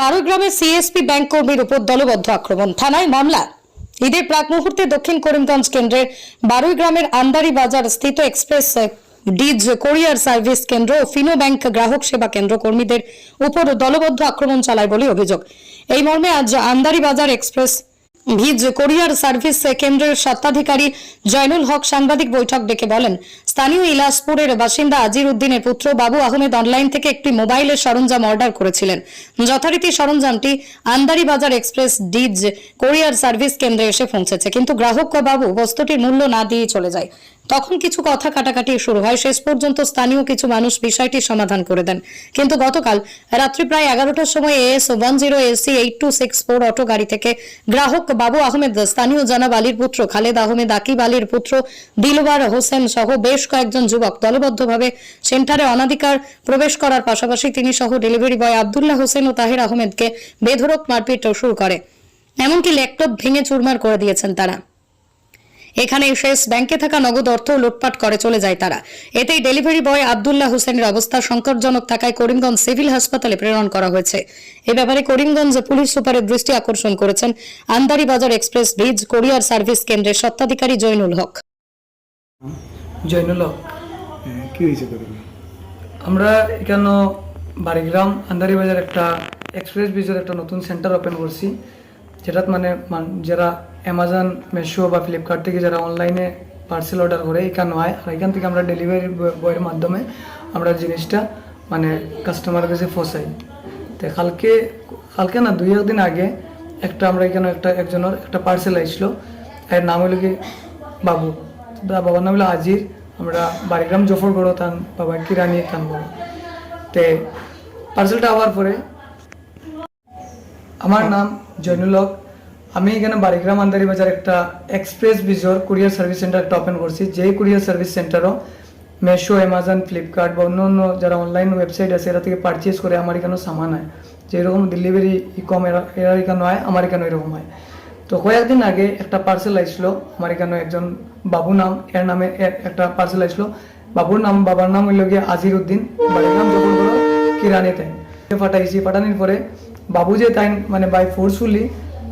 বারুইগ্রামে CSP bank কর্মীর উপর দলবদ্ধ আক্রমণ, থানায় মামলা। ঈদের প্রাক মুহূর্তে দক্ষিণ করিমগঞ্জ কেন্দ্রের বারুইগ্রামের আন্দারি বাজার স্থিত এক্সপ্রেস ডিজ কোরিয়ার সার্ভিস কেন্দ্র ও ফিনো ব্যাংক গ্রাহক সেবা কেন্দ্র কর্মীদের উপর দলবদ্ধ আক্রমণ চালায় বলে অভিযোগ। এই মর্মে আজ আন্দারি বাজার এক্সপ্রেস ভিজ কোরিয়ার সার্ভিস কেন্দ্রের স্বত্বাধিকারী জয়নুল হক সাংবাদিক বৈঠক ডেকে বলেন, স্থানীয় ইলাসপুরের বাসিন্দা আজির উদ্দিনের পুত্র বাবু আহমেদ অনলাইন থেকে একটি মোবাইলের সরঞ্জাম অর্ডার করেছিলেন। যথারীতি সরঞ্জামটি আন্দারি বাজার এক্সপ্রেস ডিজ কোরিয়ার সার্ভিস কেন্দ্রে এসে পৌঁছেছে, কিন্তু গ্রাহক বাবু বস্তুটির মূল্য না দিয়ে চলে যায়। তখন কিছু কথা কাটাকাটি শুরু হয়। শেষ পর্যন্ত স্থানীয় কিছু মানুষ বিষয়টি সমাধান করে দেন, কিন্তু গতকাল রাত্রি প্রায় 11টার সময় AS 10 AC 8264 অটো গাড়ি থেকে গ্রাহক বাবু আহমেদ, স্থানীয় জনাব আলীর পুত্র খালেদ আহমেদ, আকিব আলীর পুত্র দিলবার হোসেন সহ বেশ কয়েকজন যুবক দলবদ্ধভাবে সেন্টারে অনাধিকার প্রবেশ করার পাশাপাশি তিনি সহ ডেলিভারি বয় আব্দুল্লাহ হোসেন ও তাহির আহমেদকে বেধড়ক মারপিট শুরু করে, এমনকি ল্যাপটপ ভেঙে চুরমার করে দিয়েছেন তারা। এখানে শেষ ব্যাংকে থাকা নগদ অর্থ লুটপাট করে চলে যায় তারা। এতেই ডেলিভারি বয় আব্দুল্লাহ হোসেনের অবস্থা সংকটজনক থাকায় করিমগঞ্জ সিভিল হাসপাতালে প্রেরণ করা হয়েছে। এ ব্যাপারে করিমগঞ্জ পুলিশ সুপারের দৃষ্টি আকর্ষণ করেছেন আন্দারি বাজার এক্সপ্রেস ব্রিজ কোরিয়ার সার্ভিস কেন্দ্রের স্বত্বাধিকারী জয়নুল হক। জয়নুল হক, কি হয়েছে? আমরা এখানে বাড়িগ্রাম আন্দারি বাজার একটা এক্সপ্রেস ব্রিজের একটা নতুন সেন্টার ওপেন করছি, যেটা মানে যারা অ্যামাজন, মেশো বা ফ্লিপকার্ট থেকে যারা অনলাইনে পার্সেল অর্ডার করে এখানে হয়, আর এখান থেকে আমরা ডেলিভারি বয়ের মাধ্যমে আমরা জিনিসটা মানে কাস্টমারের কাছে পৌঁছাই। তো কালকে না 2-1 দিন আগে একটা আমরা এখানে একজনের একটা পার্সেল আসলো, এর নাম হলো কি বাবু, বাবার নাম হলো আজির। আমরা বাড়িগ্রাম জফরগড় তান বাবা কিরানি তান বড়। তো পার্সেলটা আওয়ার পরে আমার নাম জয়নুল হক, আমি এখানে বাড়িগ্রাম আন্দারি বাজার একটা এক্সপ্রেস ভিজর কুরিয়ার সার্ভিস সেন্টার একটা ওপেন করছি। যেই কুরিয়ার সার্ভিস সেন্টারও মেশো, অ্যামাজন, ফ্লিপকার্ট বা অন্য যারা অনলাইন ওয়েবসাইট আছে এরা থেকে পারচেস করে আমার এখানেও সামান হয়। যেরকম ডেলিভারি ইকম এরা এখানে হয়, আমার এখানে এরকম হয়। তো কয়েকদিন আগে একটা পার্সেল আসলো আমার এখানে, একজন বাবু নাম এর নামে একটা পার্সেল আসলো। বাবার নাম হইল গিয়ে আজির উদ্দিন, বাড়িগ্রাম যখন বড় কিরানি তাই পাঠাইছি। পাঠানোর পরে বাবু যে তাই মানে বাই ফোর্সফুলি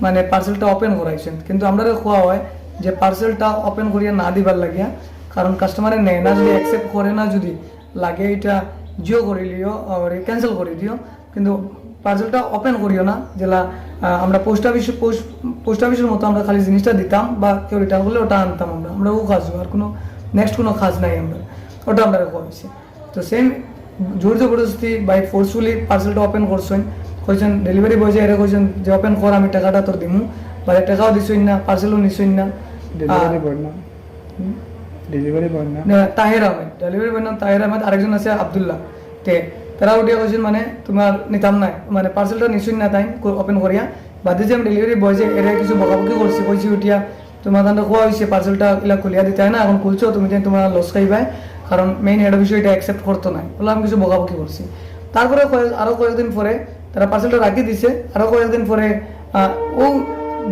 মানে পার্সেলটা ওপেন করাইছেন, কিন্তু আমরা খোয়া হয় যে পার্সেলটা ওপেন করিয়া না দিবার লাগিয়া, কারণ কাস্টমারের নেয় না, যদি অ্যাকসেপ্ট করে না, যদি লাগে এটা জিও করে লিও আর ক্যান্সেল করে দিও, কিন্তু পার্সেলটা ওপেন করিও না। যেটা আমরা পোস্ট অফিসের মতো আমরা খালি জিনিসটা দিতাম বা কেউ রিটার্ন করলে ওটা আনতাম, আমরা ও কাজ, আর কোনো নেক্সট কোনো কাজ নাই আমরা, ওটা আমরা করেছি। তো সেম জোর জবরদস্তি বাই ফোর্সফুলি পার্সেলটা ওপেন করছেন, কইছেন ডেলিভারি বয় যে এরা কইছেন যে ওপেন কর, আমি টাকাটা তোর দিমু, বা টাকাও দিছইন না, পার্সেলও নিছইন না। ডেলিভারি বয় না তাহের আহমেদ, ডেলিভারি বয় নাম তাহের আহমেদ, আরেকজন আছে আব্দুল্লাহ। তে তারা উঠিয়া কইছেন মানে তোমার নিতাম না, মানে পার্সেলটা নিছইন না তাই ওপেন করিয়া বাদে যে আমি ডেলিভারি বয় যে এরা কিছু বকাবকি করছি, কইছি উঠিয়া তোমার দানটা খোয়া হয়েছে, পার্সেলটা এগুলা খুলিয়া দিতে হয় না, এখন খুলছো তুমি যে তোমার লস খাইবাই, কারণ মেইন হেড অফিস এটা অ্যাকসেপ্ট করতো না, বলে আমি কিছু বকাবকি করছি। তারপরে আরো কয়েকদিন পরে তারা পার্সেলটা রাখি দিছে। আরো কয়েকদিন পরে ও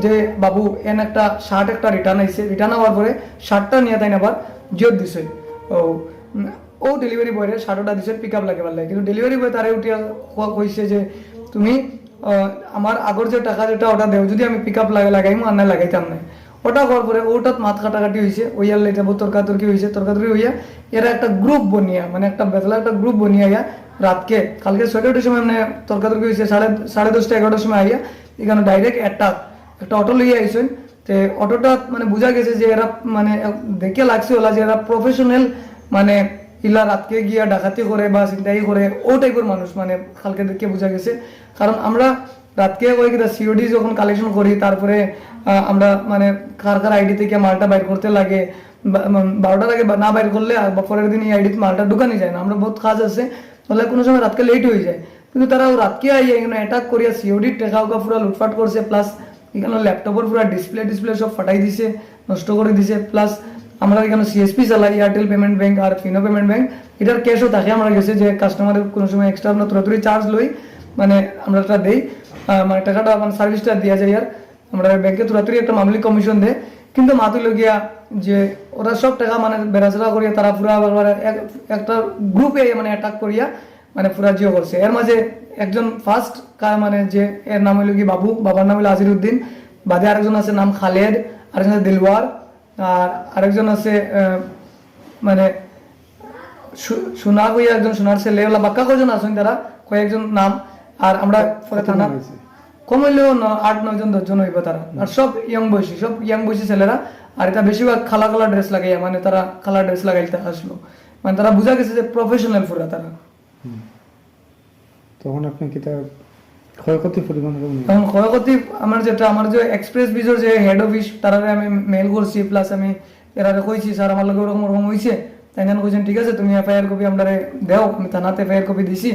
যে বাবু একটা শার্ট একটা রিটার্ন আইছে, রিটার্ন হওয়ার পরে শার্টটা নিয়ে তাই আবার জিওর দিছে। ও ডেলিভারি বয়ের শার্টটা দিছে পিক আপ লাগে পারলে, কিন্তু ডেলিভারি বয় তারা উঠিয়া কইছে যে তুমি আমার আগর যে টাকা যেটা ওটা দেও, যদি আমি পিক আপ লাগাইমু আর না লাগাইতাম না। ওটা হওয়ার পরে ওটাত মাথ কাটাকাটি হয়েছে, ওইয়ার লেগে তর্কাতর্কি হয়েছে। তর্কাতর্কি হইয়া এরা একটা গ্রুপ বনিয়া, মানে একটা বেতলা একটা গ্রুপ বনিয়া রাতকে কালকে 6টার সময় মানে তর্কাতর্কি হয়েছে, 10:30-11টার সময় আইয়া এখানে ডাইরেক্ট একটা অটো লইয়া আইসেন। তো অটোটা মানে বোঝা গেছে যে এরা মানে দেখে লাগছে ওলা যে এরা প্রফেশনাল, মানে ইলা রাতকে গিয়া ডাকাতি করে বা চিন্তাই করে ও টাইপের মানুষ, মানে কালকে দেখে বোঝা গেছে। কারণ আমরা রাতকে ওই সিওডি যখন কালেকশন করি, তারপরে আমরা মানে কার আইডি থেকে মালটা বাইর করতে লাগে, 12টার আগে না বাইর করলে পরের দিন এই আইডিতে মালটা ঢুকানি যায় না, আমরা বহুত কাজ আছে, তাহলে কোনো সময় রাতকে লেট হয়ে যায়। কিন্তু তারা রাতকে আইয়া এখানে অ্যাটাক করিয়া সিওডির টেকা উকা পুরা লুটপাট করছে, প্লাস এখানে ল্যাপটপের পুরা ডিসপ্লে সব ফাটাই দিছে, নষ্ট করে দিছে। প্লাস আমরা এখানে সিএসপি চালাই, এয়ারটেল পেমেন্ট ব্যাংক আর ফিনো পেমেন্ট ব্যাংক, এটার ক্যাশও থাকে আমরা গেছে যে কাস্টমারের কোনো সময় এক্সট্রা আমরা তুরাতুরি চার্জ লই, মানে আমরা এটা দেই, মানে টাকাটা মানে সার্ভিসটা দেওয়া যায়। আর আমরা ব্যাংকে তুরাতুরি একটা মামলি কমিশন দেয়, কিন্তু মাতুল গিয়া যে ওরা সব টাকা মানে বেড়াচড়া করিয়া তারা পুরা একটা গ্রুপে মানে অ্যাটাক করিয়া মানে পুরা জিও করছে। এর মাঝে একজন ফার্স্ট মানে যে এর নাম হইল কি বাবু, বাবার নাম হইল আজিরউদ্দিন, বাদে আরেকজন আছে নাম খালেদ, আরেকজন আছে দিলওয়ার, আর আরেকজন আছে মানে সোনার হইয়া একজন সোনার ছেলে, ওলা বাক্কা কয়জন আছেন তারা কয়েকজন নাম। আর আমরা পরে থানা কম হইলেও 8-9 জন 10 জন হইব তারা, আর সব ইয়াং বয়সী ছেলেরা। আর এটা বেশিরভাগ খালা ড্রেস লাগাইয়া মানে তারা খালা ড্রেস লাগাইতে আসলো, মানে তারা বুঝা গেছে যে প্রফেশনাল পুরা তারা। তখন আপনি কি তার ক্ষয়ক্ষতি পরিমাণ তখন ক্ষয়ক্ষতি আমার যে এক্সপ্রেস ব্রিজের যে হেড অফিস তারা আমি মেল করছি, প্লাস আমি এরা কইছি স্যার আমার লগে ওরকম ওরকম হয়েছে, তাই জন্য কইছেন ঠিক আছে তুমি এফআইআর কপি আমরা দেও। আমি থানাতে এফআইআর কপি দিছি,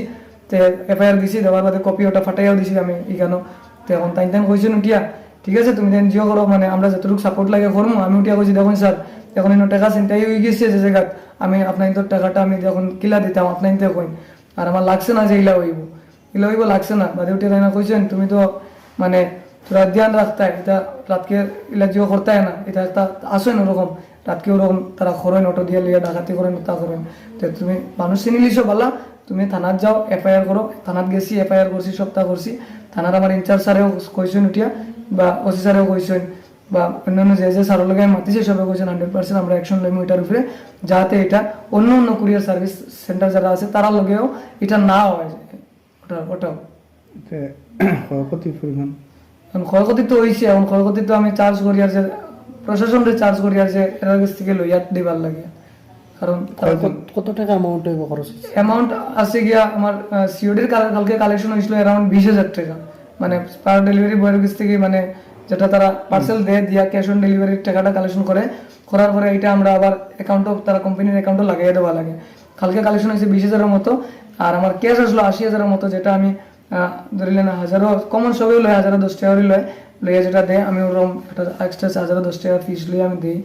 তো এফআইআর দিছি, দেওয়ার বাদে কপি ওটা ফাটাইয়াও দিছি আমি এখানেও। তো এখন তাই কইছেন উঠিয়া ঠিক আছে তুমি দেন জিও করো, মানে আমরা যতটুকু সাপোর্ট লাগে করবো। আমি উঠিয়া কইছি দেখুন স্যার এখন ইনো টাকা চিন্তাই হয়ে গেছে যে জায়গা আমি আপনার তো টাকাটা আমি যখন কিলা দিতাম আপনার তো কইন, আর আমার লাগছে না যে ইলা হইব লাগছে না। বাদে উঠে তাই না কইছেন তুমি তো মানে তোরা ধ্যান রাখতে এটা রাতকে ইলা জিও করতে না, এটা একটা আসেন ওরকম রাতকে ওরকম তারা খরেন অটো দিয়ে লিয়া ডাকাতি করেন তা করেন। তো তুমি মানুষ চিনি লিছো বলা, তুমি থানাত যাও এফআইআর করো। থানাত গেছি, এফআইআর করছি, সপ্তাহ করছি। থানার আমার ইনচার্জ স্যারেও কইছেন উঠিয়া, বা ওসি স্যারেও কইছেন, বা অন্যান্য যে স্যারের লগে মাতিছে সবাই কইছেন 100% আমরা অ্যাকশন লইমু এটার উপরে, যাতে এটা অন্য কুরিয়ার সার্ভিস সেন্টার যারা আছে তারা লগেও এটা না হয়। ওটাও ক্ষয়ক্ষতির পরিমাণ এখন ক্ষয়ক্ষতি তো হয়েছে, এখন ক্ষয়ক্ষতি তো আমি চার্জ করি আর যে প্রশাসনকে চার্জ করি আর যে এর কাছ থেকে লইয়া দিবার লাগে। কারণ কত টাকা অ্যামাউন্ট হইব খরচ? অ্যামাউন্ট আছে গিয়া আমার সিওডির কালকে কালেকশন হয়েছিল অ্যারাউন্ড 20,000 টাকা, মানে পার ডেলিভারি বয়ের কাছ থেকে, মানে যেটা তারা পার্সেল দেয় দিয়া ক্যাশ অন ডেলিভারির টাকাটা কালেকশন করার পরে এটা আমরা আবার অ্যাকাউন্টও তারা কোম্পানির অ্যাকাউন্টও লাগিয়ে দেওয়া লাগে। কালকে কালেকশন হয়েছে 20,000-এর মতো, আর আমার ক্যাশ আসলো 80,000-এর মতো, যেটা আমি ধরিলেন 1000 কমন সবই লয় 1010 টাকা লইয়া যেটা দেয় আমি ওরকম একটা এক্সট্রা 1010 টাকা ফিস লইয়া আমি দিই।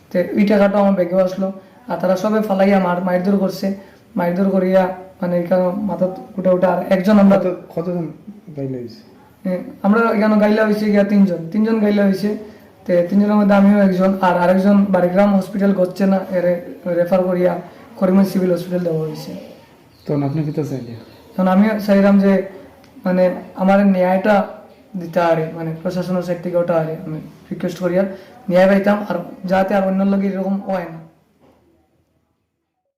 তো ওই টাকাটাও আমার ব্যাগেও আসলো। আর তারা সবাই ফালাইয়া মারধর করছে, মারধর করিয়া মানে এখানে মাথা উঠে আর একজন আমরা কতজন গাইলে হয়েছে? আমরা এখানে গাইলা হয়েছে গিয়া তিনজন গাইলা হয়েছে। তো 3 জনের মধ্যে আমিও একজন, আর আরেকজন বাড়িগ্রাম হসপিটাল করছে না এর রেফার করিয়া করিমগঞ্জ সিভিল হসপিটাল দেওয়া হয়েছে। তখন আপনি কি তো চাইলে? তখন আমি চাইলাম যে মানে আমার ন্যায়টা দিতে আরে, মানে প্রশাসনের সাইড থেকে ওটা আরে আমি রিকোয়েস্ট করিয়া ন্যায় পাইতাম, আর যাতে আর অন্য লোক এরকম হয় না।